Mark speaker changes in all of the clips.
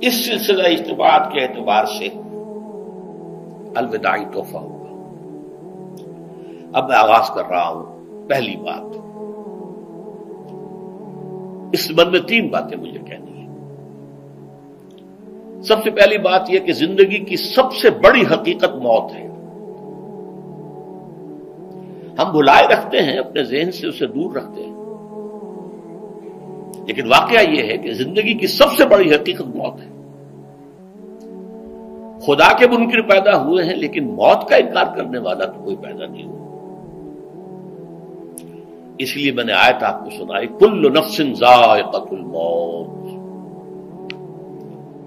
Speaker 1: اس سلسلہ اجتماعات کے اعتبار سے الوداعی تحفہ ہوگا۔ اب میں آغاز کر رہا ہوں۔ پہلی بات، اس سبب میں 3 باتیں مجھے کہنی ہیں۔ سب سے پہلی بات یہ کہ زندگی کی سب سے بڑی حقیقت موت ہے۔ ہم بھلائے رکھتے ہیں، اپنے ذہن سے اسے دور رکھتے ہیں، لیکن واقعہ یہ ہے کہ زندگی کی سب سے بڑی حقیقت موت ہے۔ خدا کے منکر پیدا ہوئے ہیں، لیکن موت کا انکار کرنے والا تو کوئی پیدا نہیں ہوا۔ اس لیے میں نے آیت آپ کو سنائی، کل نفس ذائقۃ الموت،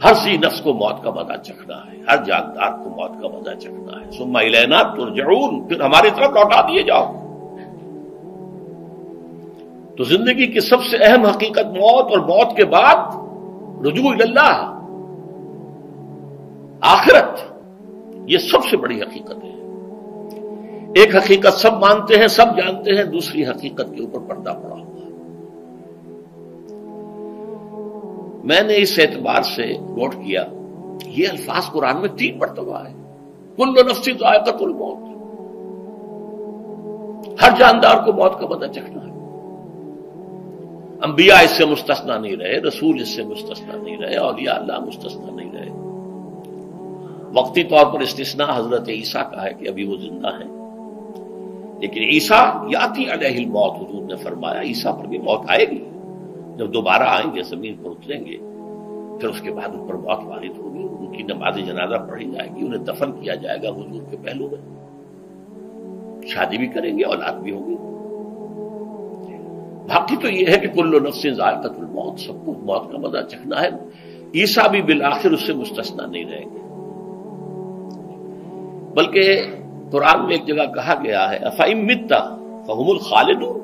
Speaker 1: ہر سی نفس کو موت کا مزہ چکھنا ہے، ہر جاندار کو موت کا مزہ چکھنا ہے۔ ثم الینا ترجعون، پھر ہماری طرف لوٹا دیے جاؤ۔ تو زندگی کی سب سے اہم حقیقت موت، اور موت کے بعد رجوع اللہ، آخرت، یہ سب سے بڑی حقیقت ہے۔ ایک حقیقت سب مانتے ہیں، سب جانتے ہیں، دوسری حقیقت کے اوپر پردہ پڑا ہوا ہے۔ میں نے اس اعتبار سے نوٹ کیا، یہ الفاظ قرآن میں 3 مرتبہ ہے، کل نفس ذائقۃ الموت، ہر جاندار کو موت کا مزہ چکھنا ہے۔ انبیاء اس سے مستثنا نہیں رہے، رسول اس سے مستثنا نہیں رہے، اولیاء اللہ مستثنا نہیں رہے۔ وقتی طور پر استثناء حضرت عیسیٰ کا ہے کہ ابھی وہ زندہ ہیں، لیکن عیسیٰ یاتی علیہ الموت، حضور نے فرمایا عیسیٰ پر بھی موت آئے گی، جب دوبارہ آئیں گے زمین پر اتریں گے، پھر اس کے بعد ان پر موت وارد ہوگی، ان کی نماز جنازہ پڑھی جائے گی، انہیں دفن کیا جائے گا حضور کے پہلو میں، شادی بھی کریں گے، اولاد بھی ہوگی۔ باقی تو یہ ہے کہ کل نفس ذائقۃ الموت، سب کو موت کا مزہ چکھنا ہے۔ عیسیٰ بھی بالآخر اس سے مستثنا نہیں رہیں گے، بلکہ قرآن میں ایک جگہ کہا گیا ہے افإن مت فهم الخالدون،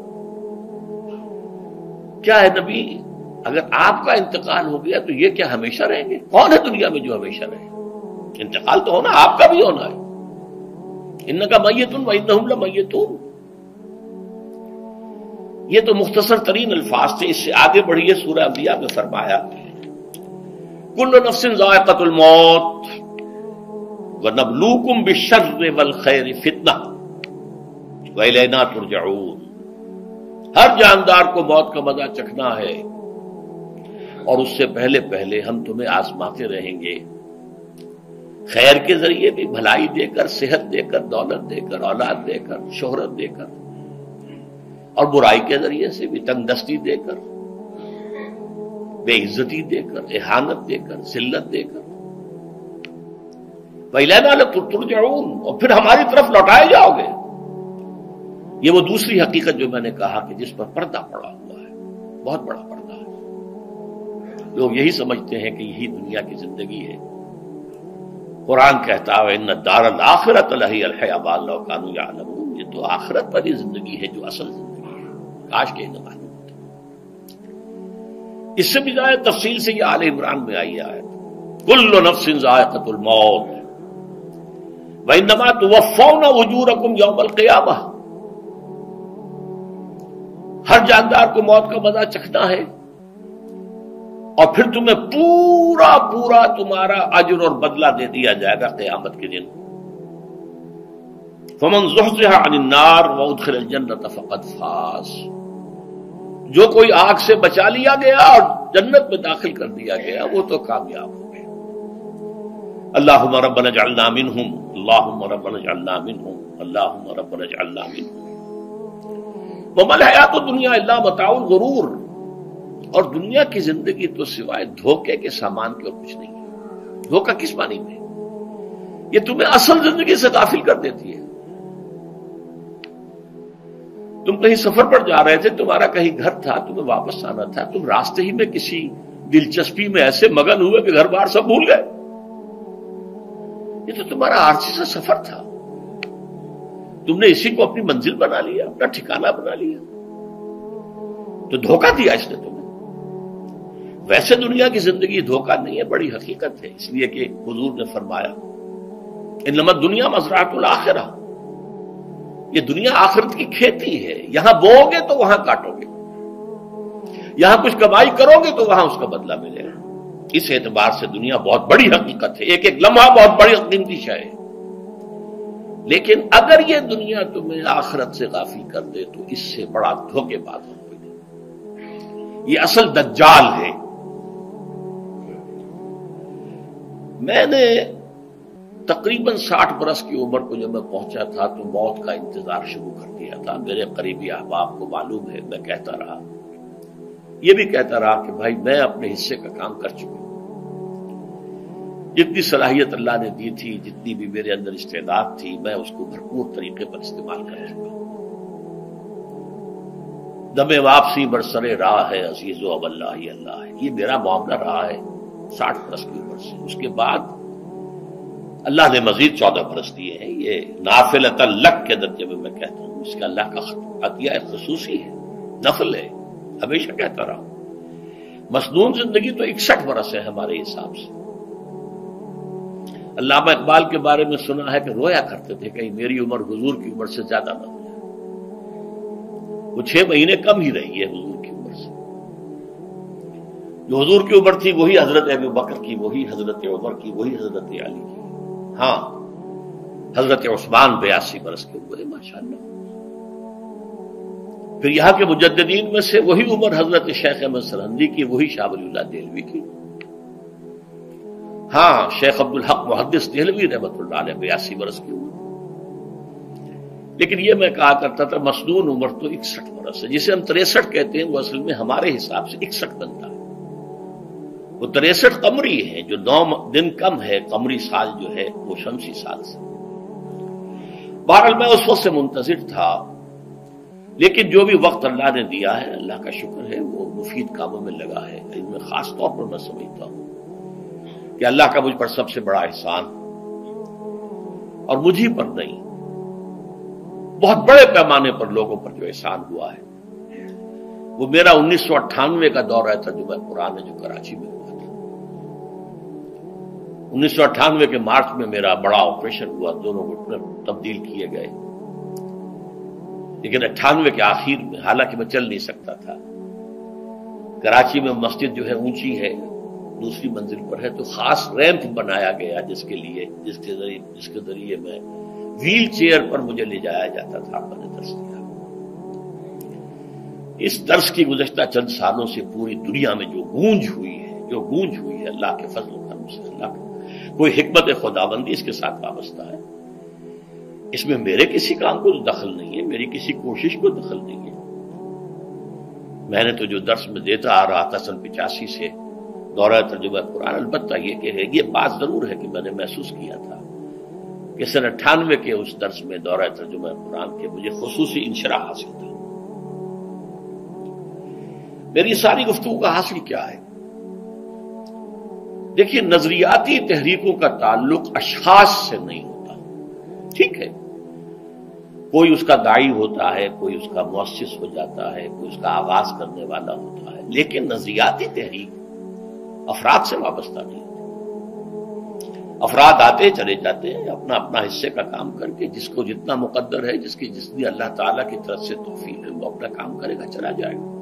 Speaker 1: کیا ہے نبی اگر آپ کا انتقال ہو گیا تو یہ کیا ہمیشہ رہیں گے؟ کون ہے دنیا میں جو ہمیشہ رہے؟ انتقال تو ہونا، آپ کا بھی ہونا ہے۔ انک میت وانہم لمیتون، یہ تو مختصر ترین الفاظ تھے۔ اس سے آگے بڑھیے، سورہ انبیاء میں فرمایا کل نفس ذائقۃ الموت وَنَبْلُوكُمْ بِالشَّرِّ وَالْخَيْرِ فِتْنَةً وَإِلَيْنَا تُرْجَعُونَ، ہر جاندار کو موت کا مزہ چکھنا ہے، اور اس سے پہلے پہلے ہم تمہیں آزماتے رہیں گے، خیر کے ذریعے بھی، بھلائی دے کر، صحت دے کر، دولت دے کر، اولاد دے کر، شہرت دے کر، اور برائی کے ذریعے سے بھی، تنگ دستی دے کر، بے عزتی دے کر، اہانت دے کر، ذلت دے کر، وَإِلَيْنَا تُرْجَعُونَ، اور پھر ہماری طرف لوٹائے جاؤ گے۔ یہ وہ دوسری حقیقت جو میں نے کہا کہ جس پر پردہ پڑا ہوا ہے، بہت بڑا پردہ ہے۔ لوگ یہی سمجھتے ہیں کہ یہی دنیا کی زندگی ہے۔ قرآن کہتا ہے إِنَّ الدَّارَ الْآخِرَةَ لَهِيَ الْحَيَوَانُ لَوْ كَانُوا يَعْلَمُونَ، یہ تو آخرت والی زندگی ہے جو اصل زندگی ہے، کاش کہ انہیں معلوم ہوتا۔ اس سے بھی زیادہ تفصیل سے یہ آل عمران میں آئی ہے، كُلُّ نَفْسٍ ذَائِقَةُ الْمَوْتِ وَإِنَّمَا تُوَفَّوْنَ أُجُورَكُمْ يَوْمَ الْقِيَامَةِ، ہر جاندار کو موت کا مزہ چکھنا ہے، اور پھر تمہیں پورا پورا تمہارا اجر اور بدلہ دے دیا جائے گا قیامت کے دن۔ فَمَنْ زُحْزِحَ عَنِ النَّارِ وَأُدْخِلَ الْجَنَّةَ فَقَدْ فَازَ، جو کوئی آگ سے بچا لیا گیا اور جنت میں داخل کر دیا گیا وہ تو کامیاب ہو گیا۔ اللہم ربنا اجعلنا منہم، اللہم ربنا اجعلنا منہم، اللہم ربنا اجعلنا منہم۔ وما الحیات الدنیا الا متاع الغرور، اور دنیا کی زندگی تو سوائے دھوکے کے سامان کے اور کچھ نہیں ہے۔ دھوکہ کس معنی میں؟ یہ تمہیں اصل زندگی سے غافل کر دیتی ہے۔ تم کہیں سفر پر جا رہے تھے، تمہارا کہیں گھر تھا، تمہیں واپس آنا تھا، تم راستے ہی میں کسی دلچسپی میں ایسے مگن ہوئے کہ گھر بار سب بھول گئے۔ یہ تو تمہارا عارضی سا سفر تھا، تم نے اسی کو اپنی منزل بنا لیا، اپنا ٹھکانہ بنا لیا، تو دھوکہ دیا اس نے تمہیں۔ ویسے دنیا کی زندگی دھوکہ نہیں ہے، بڑی حقیقت ہے، اس لیے کہ حضور نے فرمایا انما الدنیا مزرعۃ الآخرہ، یہ دنیا آخرت کی کھیتی ہے، یہاں بو گے تو وہاں کاٹو گے، یہاں کچھ کمائی کرو گے تو وہاں اس کا بدلہ ملے گا۔ اس اعتبار سے دنیا بہت بڑی حقیقت ہے، ایک ایک لمحہ بہت بڑی قیمتی شے ہے، لیکن اگر یہ دنیا تمہیں آخرت سے غافل کر دے تو اس سے بڑا دھوکے باز ہو کوئی نہیں۔ یہ اصل دجال ہے۔ میں نے تقریباً 60 برس کی عمر کو جب میں پہنچا تھا تو موت کا انتظار شروع کر دیا تھا۔ میرے قریبی احباب کو معلوم ہے، میں کہتا رہا، یہ بھی کہتا رہا کہ بھائی میں اپنے حصے کا کام کر چکا ہوں، جتنی صلاحیت اللہ نے دی تھی، جتنی بھی میرے اندر استعداد تھی، میں اس کو بھرپور طریقے پر استعمال کر چکا ہوں۔ دم واپسی برسر راہ ہے عزیز و اب اللہ ہی اللہ ہے، یہ میرا معاملہ رہا ہے 60 برس کی عمر سے۔ اس کے بعد اللہ نے مزید 14 برس دیے ہیں۔ یہ نافلۃ لک کے درجے میں کہتا ہوں، اس کا اللہ کا عطیہ خصوصی ہے، نفل ہے، ہمیشہ کہتا رہا ہوں۔ مسنون زندگی تو 61 برس ہے ہمارے حساب سے۔ علامہ اقبال کے بارے میں سنا ہے کہ رویا کرتے تھے کہیں میری عمر حضور کی عمر سے زیادہ نہ ہو جائے۔ وہ 6 مہینے کم ہی رہی ہے حضور کی عمر سے۔ جو حضور کی عمر تھی وہی حضرت ابو بکر کی، وہی حضرت عمر کی، وہی حضرت علی کی۔ ہاں، حضرت عثمان 82 برس کے ہوئے ماشاءاللہ۔ پھر یہاں کے مجددین میں سے وہی عمر حضرت شیخ احمد سرہندی کی، وہی شاہ ولی اللہ دہلوی کی۔ ہاں، شیخ عبدالحق محدث دہلوی رحمۃ اللہ علیہ 82 برس کی عمر۔ لیکن یہ میں کہا کرتا تھا مسنون عمر تو 61 برس ہے، جسے ہم 63 کہتے ہیں، وہ اصل میں ہمارے حساب سے 61 بنتا ہے۔ وہ 63 قمری ہے، جو 9 دن کم ہے، قمری سال جو ہے وہ شمسی سال سے۔ بہرحال میں اس وقت سے منتظر تھا، لیکن جو بھی وقت اللہ نے دیا ہے، اللہ کا شکر ہے، وہ مفید کاموں میں لگا ہے۔ ان میں خاص طور پر میں سمجھتا ہوں کہ اللہ کا مجھ پر سب سے بڑا احسان، اور مجھے پر نہیں، بہت بڑے پیمانے پر لوگوں پر جو احسان ہوا ہے، وہ میرا 1998 کا دورہ ترجمہ قرآن جو کراچی میں ہوا تھا۔ 1998 کے مارچ میں میرا بڑا آپریشن ہوا، دونوں گھٹنے تبدیل کیے گئے، لیکن 98 کے آخر میں، حالانکہ میں چل نہیں سکتا تھا، کراچی میں مسجد جو ہے اونچی ہے، دوسری منزل پر ہے، تو خاص ریمپ بنایا گیا جس کے ذریعے میں ویل چیئر پر مجھے لے جایا جاتا تھا۔ میں نے درس دیا۔ اس درس کی گزشتہ چند سالوں سے پوری دنیا میں جو گونج ہوئی ہے اللہ کے فضل و کرم سے، اللہ کا کوئی حکمت خداوندی اس کے ساتھ وابستہ ہے۔ اس میں میرے کسی کام کو دخل نہیں ہے، میری کسی کوشش کو دخل نہیں ہے۔ میں نے تو جو درس میں دیتا آ رہا تھا سن 85 سے، دورہ ترجمہ قرآن، البتہ یہ بات ضرور ہے کہ میں نے محسوس کیا تھا کہ سن 98 کے اس درس میں دورہ ترجمہ قرآن کے مجھے خصوصی انشراح حاصل تھا۔ میری ساری گفتگو کا حاصل کیا ہے؟ دیکھیے، نظریاتی تحریکوں کا تعلق اشخاص سے نہیں ہوتا، ٹھیک ہے، کوئی اس کا داعی ہوتا ہے، کوئی اس کا مؤسس ہو جاتا ہے، کوئی اس کا آغاز کرنے والا ہوتا ہے، لیکن نظریاتی تحریک افراد سے وابستہ نہیں ہوتی۔ افراد آتے چلے جاتے ہیں اپنا اپنا حصے کا کام کر کے، جس کو جتنا مقدر ہے، جتنی اللہ تعالیٰ کی طرف سے توفیق ہے، وہ اپنا کام کرے گا، چلا جائے گا۔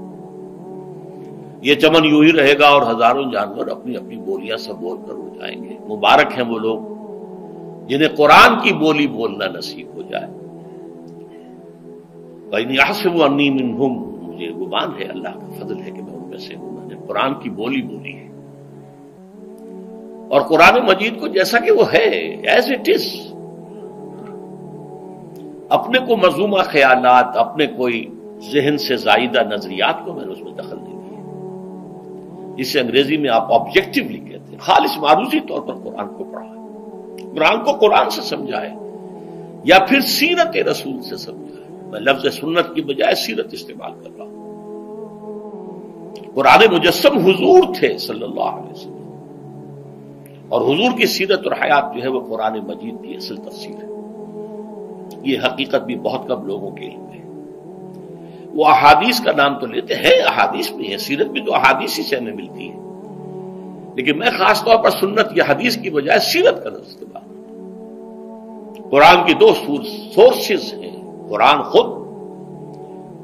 Speaker 1: یہ چمن یوں ہی رہے گا اور ہزاروں جانور اپنی اپنی بولیاں سے بول کر اڑ جائیں گے۔ مبارک ہیں وہ لوگ جنہیں قرآن کی بولی بولنا نصیب ہو جائے۔ وَإِنْ يَحْسَبُ أَنِّي مِنْهُمْ، مجھے گمان ہے، اللہ کا فضل ہے کہ میں ان میں سے ہوں، میں نے قرآن کی بولی بولی ہے، اور قرآن مجید کو جیسا کہ وہ ہے، ایز اٹ از، اپنے کو مذمومہ خیالات، اپنے کوئی ذہن سے زائدہ نظریات کو میں نے اس میں دخل نہیں دیا، جسے انگریزی میں آپ آبجیکٹیولی کہتے ہیں، خالص معروضی طور پر قرآن کو پڑھا ہے، قرآن کو قرآن سے سمجھا ہے، یا پھر سیرت رسول سے سمجھا ہے۔ میں لفظ سنت کی بجائے سیرت استعمال کر رہا ہوں۔ قرآن مجسم حضور تھے صلی اللہ علیہ وسلم، اور حضور کی سیرت اور حیات جو ہے وہ قرآن مجید کی اصل تفسیر ہے۔ یہ حقیقت بھی بہت کم لوگوں کے علم ہے۔ وہ احادیث کا نام تو لیتے ہیں، احادیث بھی ہے، سیرت بھی تو احادیث ہی سے ہمیں ملتی ہے، لیکن میں خاص طور پر سنت یا حدیث کی بجائے سیرت کا استعمال کرتا ہوں۔ قرآن کی 2 سورسز ہیں، قرآن خود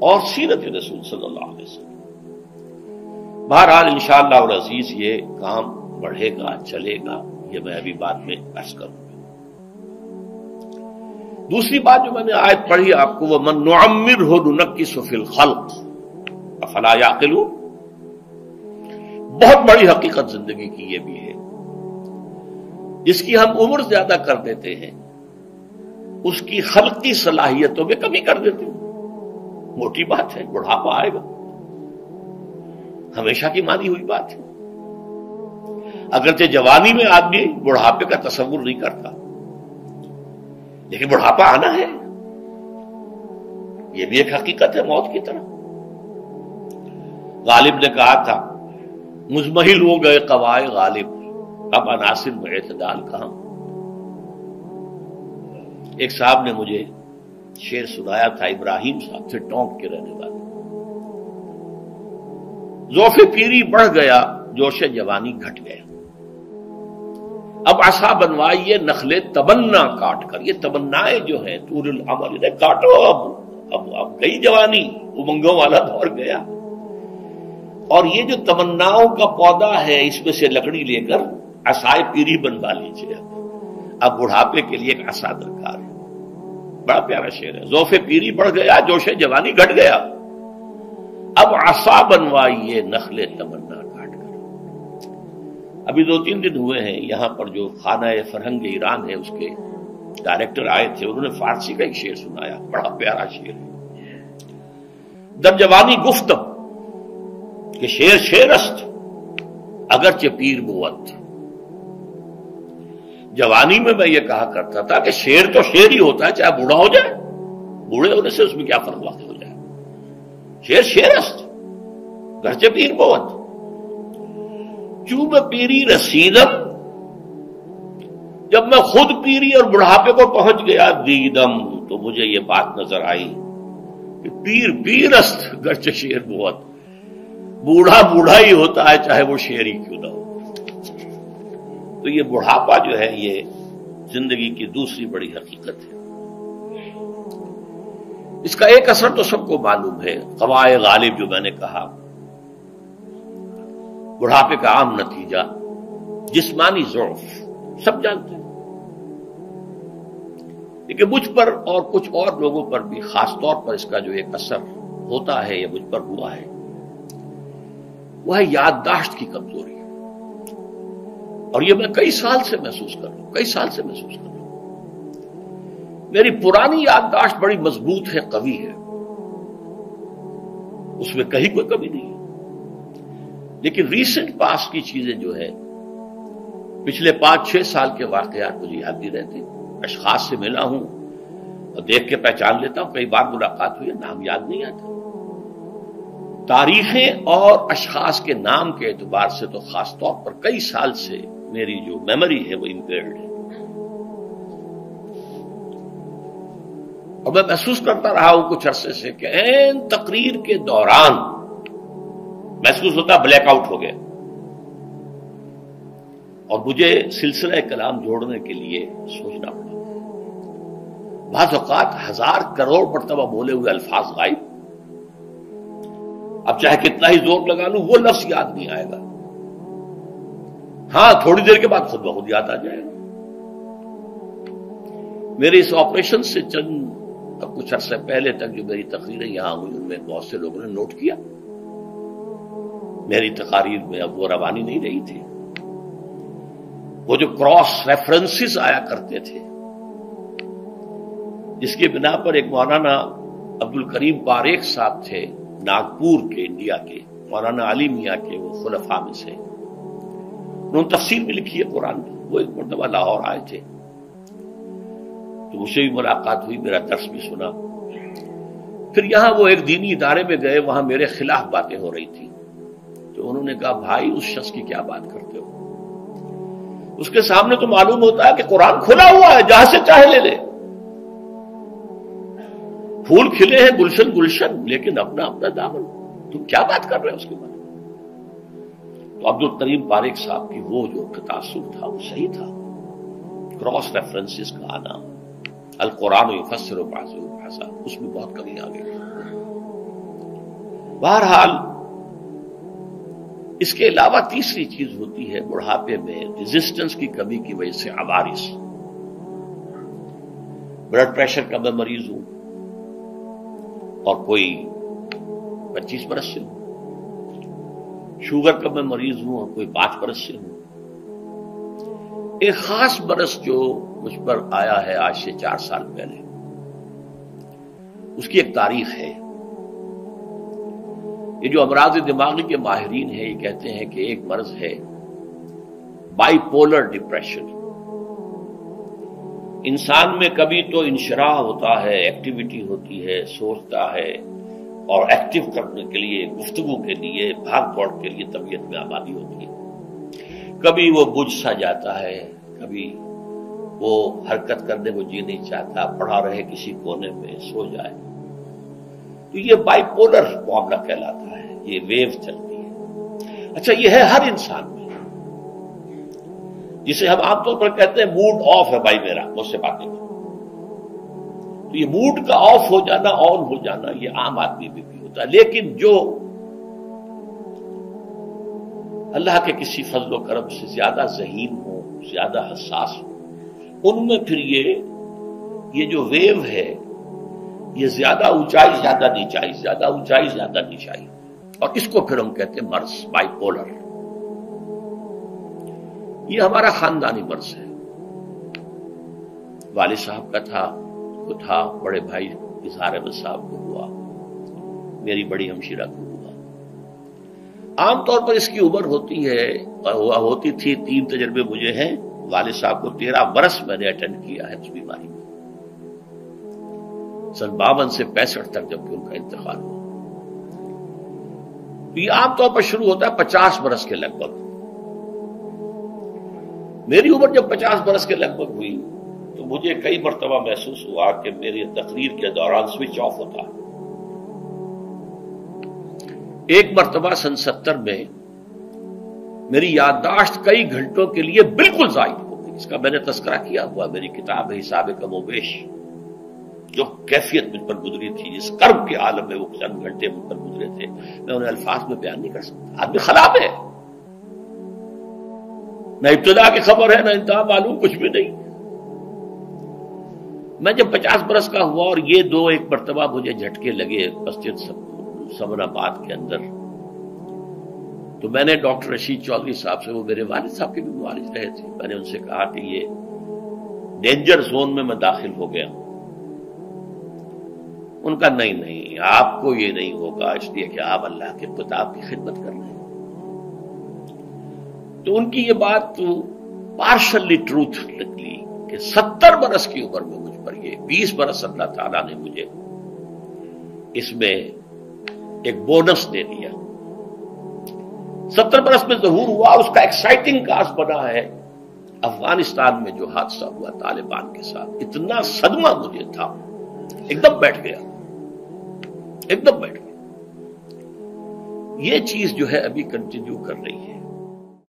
Speaker 1: اور سیرت رسول صلی اللہ علیہ وسلم۔ بہرحال انشاءاللہ العزیز یہ کام بڑھے گا، چلے گا، یہ میں ابھی بعد میں بحث کروں گا۔ دوسری بات جو میں نے آیت پڑھی آپ کو، وَمَن نُعَمِّرْهُ نُنَكِّسُ فِي الْخَلْقِ أَفَلَا يَعْقِلُونَ، بہت بڑی حقیقت زندگی کی یہ بھی ہے، جس کی ہم عمر زیادہ کر دیتے ہیں اس کی خلقی صلاحیتوں میں کمی کر دیتے ہیں۔ موٹی بات ہے، بڑھاپا آئے گا، ہمیشہ کی مانی ہوئی بات ہے۔ اگرچہ جوانی میں آدمی بڑھاپے کا تصور نہیں کرتا، لیکن بڑھاپا آنا ہے، یہ بھی ایک حقیقت ہے موت کی طرح۔ غالب نے کہا تھا مزمحل ہو گئے قوائے غالب، اب عناصر میں اعتدال کہاں۔ ایک صاحب نے مجھے شعر سنایا تھا، ابراہیم صاحب تھے ٹونک کے رہنے والے، ذوف پیری بڑھ گیا جوش جوانی گھٹ گیا، اب عصا بنوائیے نخلے تمنا کاٹ کر۔ یہ تمنائیں جو ہیں طول العمل، انہیں کاٹو، اب گئی جوانی، امنگوں والا دور گیا، اور یہ جو تمناؤں کا پودا ہے اس میں سے لکڑی لے کر عصائے پیری بنوا لیجیے، اب بڑھاپے کے لیے ایک عصا درکار ہے۔ بڑا پیارا شعر ہے، ذوف پیری بڑھ گیا جوش جوانی گھٹ گیا، اب عصا بنوائیے نخلے تمنا کاٹ کر۔ ابھی 2-3 دن ہوئے ہیں یہاں پر جو خانہ فرہنگ ایران ہے اس کے ڈائریکٹر آئے تھے، انہوں نے فارسی کا ایک شعر سنایا، بڑا پیارا شعر ہے، در جوانی گفتم کہ شعر شعرست اگرچہ پیر بود۔ جوانی میں میں یہ کہا کرتا تھا کہ شعر تو شعر ہی ہوتا ہے، چاہے بوڑھا ہو جائے، بوڑھے ہونے سے اس میں کیا فرق واقع ہو جائے، شعر شعرست گرچہ پیر بود۔ چوب پیری رسیدم، جب میں خود پیری اور بڑھاپے کو پہنچ گیا، دیدم، تو مجھے یہ بات نظر آئی کہ پیر پیرست گرچہ شعر بود، بوڑھا بوڑھا ہی ہوتا ہے چاہے وہ شعر ہی کیوں نہ ہو۔ تو یہ بڑھاپا جو ہے یہ زندگی کی دوسری بڑی حقیقت ہے۔ اس کا ایک اثر تو سب کو معلوم ہے، قوائے غالب جو میں نے کہا، بڑھاپے کا عام نتیجہ جسمانی ضعف، سب جانتے ہیں، لیکن مجھ پر اور کچھ اور لوگوں پر بھی خاص طور پر اس کا جو ایک اثر ہوتا ہے، یہ مجھ پر ہوا ہے، وہ ہے یادداشت کی کمزوری، اور یہ میں کئی سال سے محسوس کر رہا ہوں۔ میری پرانی یادداشت بڑی مضبوط ہے، قوی ہے، اس میں کہیں کوئی کمی نہیں ہے، لیکن ریسنٹ پاس کی چیزیں جو ہے، پچھلے 5-6 سال کے واقعات مجھے یاد نہیں رہتے، اشخاص سے ملا ہوں اور دیکھ کے پہچان لیتا ہوں، کئی بار ملاقات ہوئی ہے، نام یاد نہیں آتا، تاریخیں اور اشخاص کے نام کے اعتبار سے تو خاص طور پر کئی سال سے میری جو میموری ہے وہ امپیئرڈ ہے، اور میں محسوس کرتا رہا ہوں کچھ عرصے سے کہ عین تقریر کے دوران محسوس ہوتا بلیک آؤٹ ہو گیا، اور مجھے سلسلہ کلام جوڑنے کے لیے سوچنا پڑا۔ بعض اوقات 1000 کروڑ مرتبہ بولے ہوئے الفاظ غائب، اب چاہے کتنا ہی زور لگا لوں وہ لفظ یاد نہیں آئے گا، ہاں تھوڑی دیر کے بعد خود بخود یاد آ جائے گا۔ میرے اس آپریشن سے اب کچھ عرصے پہلے تک جو میری تقریریں یہاں ہوئی ان میں بہت سے لوگوں نے نوٹ کیا، میری تقاریر میں اب وہ روانی نہیں رہی تھی، وہ جو کراس ریفرنسز آیا کرتے تھے، جس کی بنا پر ایک مولانا عبدالکریم پاریخ صاحب تھے ناگپور کے، انڈیا کے، مولانا علی میاں کے وہ خلفاء میں سے، انہوں نے تفسیر بھی لکھی ہے قرآن میں، وہ ایک مرتبہ لاہور آئے تھے تو مجھ سے بھی ملاقات ہوئی، میرا درس بھی سنا، پھر یہاں وہ ایک دینی ادارے میں گئے، وہاں میرے خلاف باتیں ہو رہی تھی، تو انہوں نے کہا بھائی اس شخص کی کیا بات کرتے ہو، اس کے سامنے تو معلوم ہوتا ہے کہ قرآن کھلا ہوا ہے، جہاں سے چاہے لے لے، پھول کھلے ہیں گلشن گلشن، لیکن اپنا اپنا دامن، تم کیا بات کر رہے ہو اس کے بارے میں؟ تو عبدالکریم پاریخ صاحب کی وہ جو تاثر تھا وہ صحیح تھا، کراس ریفرنسز کا آنا، القرآن یفسر بعضہ بعضا، اس میں بہت کمی آ گئی۔ بہرحال اس کے علاوہ تیسری چیز ہوتی ہے بڑھاپے میں ریزسٹنس کی کمی کی وجہ سے عوارض. بلڈ پریشر کا میں مریض ہوں اور کوئی 25 برس سے ہوں، شوگر کا میں مریض ہوں اور کوئی 5 برس سے ہوں. ایک خاص برس جو مجھ پر آیا ہے آج سے 4 سال پہلے، اس کی ایک تاریخ ہے. یہ جو امراض دماغی کے ماہرین ہیں یہ کہتے ہیں کہ ایک مرض ہے بائی پولر ڈپریشن. انسان میں کبھی تو انشراح ہوتا ہے، ایکٹیویٹی ہوتی ہے، سوچتا ہے اور ایکٹیو کرنے کے لیے، گفتگو کے لیے، بھاگ دوڑ کے لیے طبیعت میں آبادی ہوتی ہے. کبھی وہ بجھ سا جاتا ہے، کبھی وہ حرکت کرنے کو جی نہیں چاہتا، پڑا رہے کسی کونے میں، سو جائے. تو یہ بائی پولر معاملہ کہلاتا ہے، یہ ویو چلتی ہے. اچھا، یہ ہے ہر انسان میں، جسے ہم عام طور پر کہتے ہیں موڈ آف ہے بھائی میرا، مجھ سے باتیں کرو. تو یہ موڈ کا آف ہو جانا، آن ہو جانا، یہ عام آدمی میں بھی ہوتا ہے. لیکن جو اللہ کے کسی فضل و کرم سے زیادہ ذہین ہو، زیادہ حساس ہو، ان میں پھر یہ جو ویو ہے یہ زیادہ اونچائی زیادہ نیچائی، زیادہ اونچائی زیادہ نیچائی، اور اس کو پھر ہم کہتے ہیں مرض، بائی پولر. یہ ہمارا خاندانی مرض ہے. والد صاحب کا تھا، بڑے بھائی اظہار احمد صاحب کو ہوا، میری بڑی ہمشیرہ کو ہوا. عام طور پر اس کی عمر ہوتی ہے اور ہوتی تھی، 3 تجربے مجھے ہیں. والد صاحب کو 13 برس میں نے اٹینڈ کیا ہے اس بیماری میں، سن 52 سے 65 تک جب کہ ان کا انتقال ہوا. یہ عام طور پر شروع ہوتا ہے 50 برس کے لگ بھگ. میری عمر جب 50 برس کے لگ بھگ ہوئی تو مجھے کئی مرتبہ محسوس ہوا کہ میری تقریر کے دوران سوئچ آف ہوتا. ایک مرتبہ سن 70 میں میری یادداشت کئی گھنٹوں کے لیے بالکل ضائع ہو گئی. اس کا میں نے تذکرہ کیا ہوا، میری کتاب ہے حساب کم و بیش. جو کیفیت مجھ پر گزری تھی، جس کرب کے عالم میں وہ چند گھنٹے مجھ پر گزرے تھے، میں انہیں الفاظ میں بیان نہیں کر سکتا. آدمی خراب ہے، نہ ابتدا کی خبر ہے، نہ انتہا معلوم، کچھ بھی نہیں. میں جب 50 برس کا ہوا اور یہ ایک مرتبہ مجھے جھٹکے لگے مسجد سمن آباد کے اندر، تو میں نے ڈاکٹر رشید چودھری صاحب سے، وہ میرے والد صاحب کے بھی معالج رہے تھے، میں نے ان سے کہا کہ یہ ڈینجر زون میں داخل ہو گیا ہوں. ان کا نہیں، آپ کو یہ نہیں ہوگا، اس لیے کہ آپ اللہ کے کتاب کی خدمت کر رہے ہیں. تو ان کی یہ بات تو پارشلی ٹروتھ نکلی کہ 70 برس کی عمر میں مجھ پر یہ 20 برس اللہ تعالیٰ نے مجھے اس میں ایک بونس دے دیا. 70 برس میں ظہور ہوا. اس کا ایکسائٹنگ کاز بنا ہے افغانستان میں جو حادثہ ہوا طالبان کے ساتھ. اتنا صدمہ مجھے تھا، ایک دم بیٹھ گیا. یہ چیز جو ہے ابھی کنٹینیو کر رہی ہے.